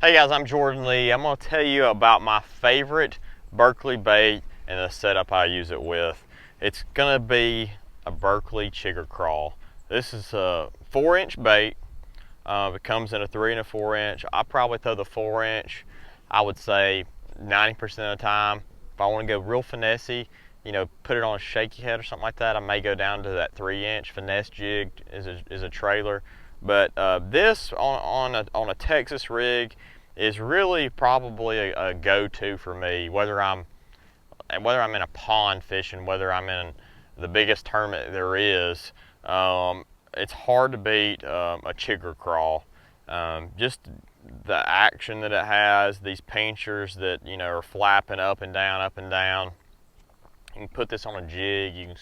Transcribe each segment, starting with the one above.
Hey guys, I'm Jordan Lee. I'm going to tell you about my favorite Berkley bait and the setup I use it with. It's going to be a Berkley Chigger Craw. This is a 4-inch bait. It comes in a 3 and a 4-inch. I probably throw the 4-inch, I would say 90% of the time. If I want to go real finessey, put it on a shaky head or something like that, I may go down to that 3-inch. Finesse jig is a trailer. But this on a Texas rig is really probably a go-to for me, whether I'm in a pond fishing, whether I'm in the biggest tournament there is. It's hard to beat a Chigger Craw. Just the action that it has, these pinchers that are flapping up and down, up and down. You can put this on a jig. You can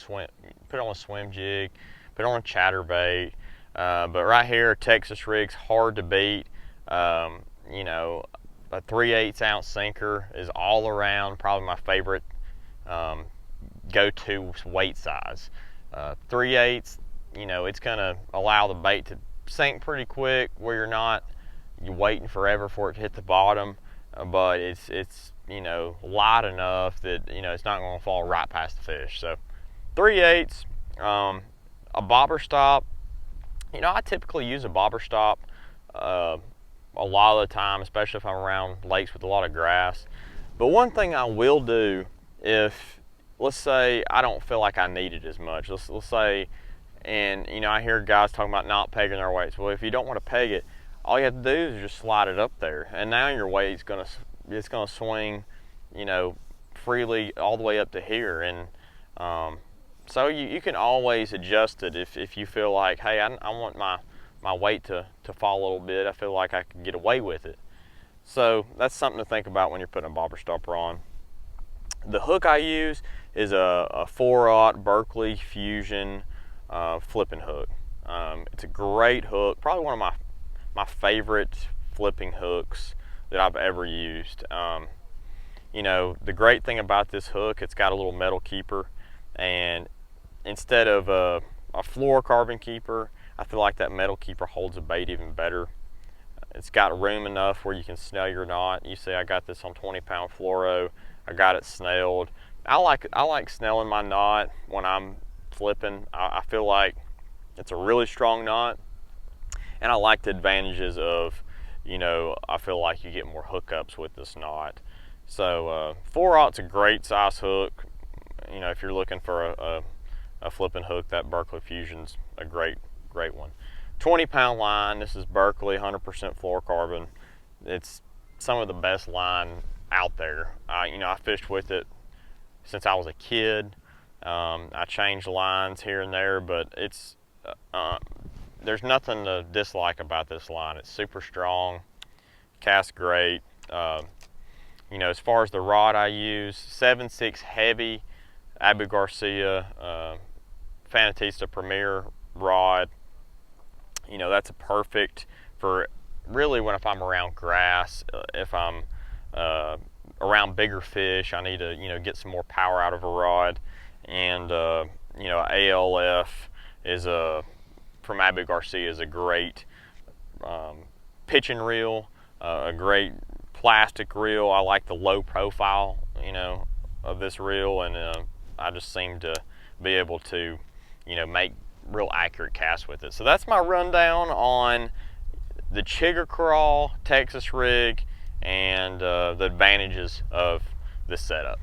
put it on a swim jig, put it on a chatterbait. But right here, Texas rig's hard to beat. A 3/8 ounce sinker is all around probably my favorite go-to weight size. 3/8, it's gonna allow the bait to sink pretty quick where you're waiting forever for it to hit the bottom, but it's light enough that it's not going to fall right past the fish. So 3/8, a bobber stop. I typically use a bobber stop a lot of the time, especially if I'm around lakes with a lot of grass. But one thing I will do, if let's say I don't feel like I need it as much, let's say, and I hear guys talking about not pegging their weights. Well, if you don't want to peg it, all you have to do is just slide it up there, and now your weight's gonna swing, freely all the way up to here. And so you can always adjust it if you feel like, hey, I want my weight to fall a little bit. I feel like I can get away with it. So that's something to think about when you're putting a bobber stopper on. The hook I use is a 4/0 Berkley Fusion flipping hook. It's a great hook, probably one of my favorite flipping hooks that I've ever used. The great thing about this hook, it's got a little metal keeper, and instead of a fluorocarbon keeper, I feel like that metal keeper holds a bait even better. It's got room enough where you can snell your knot. You see I got this on 20-pound fluoro. I got it snelled. I like snelling my knot when I'm flipping. I feel like it's a really strong knot, and I like the advantages of, I feel like you get more hookups with this knot. So 4/0's a great size hook. If you're looking for a flipping hook, that Berkley Fusion's a great one. 20-pound line. This is Berkley 100% fluorocarbon. It's some of the best line out there. I fished with it since I was a kid. I changed lines here and there, but it's there's nothing to dislike about this line. It's super strong, casts great. As far as the rod I use, 7/6 heavy Abu Garcia Fanatista Premier rod. That's a perfect for really if I'm around grass, if I'm around bigger fish, I need to get some more power out of a rod. And ALF is from Abu Garcia is a great pitching reel, a great plastic reel. I like the low profile of this reel, and I just seem to be able to make real accurate casts with it. So that's my rundown on the Chigger Craw Texas rig and the advantages of this setup.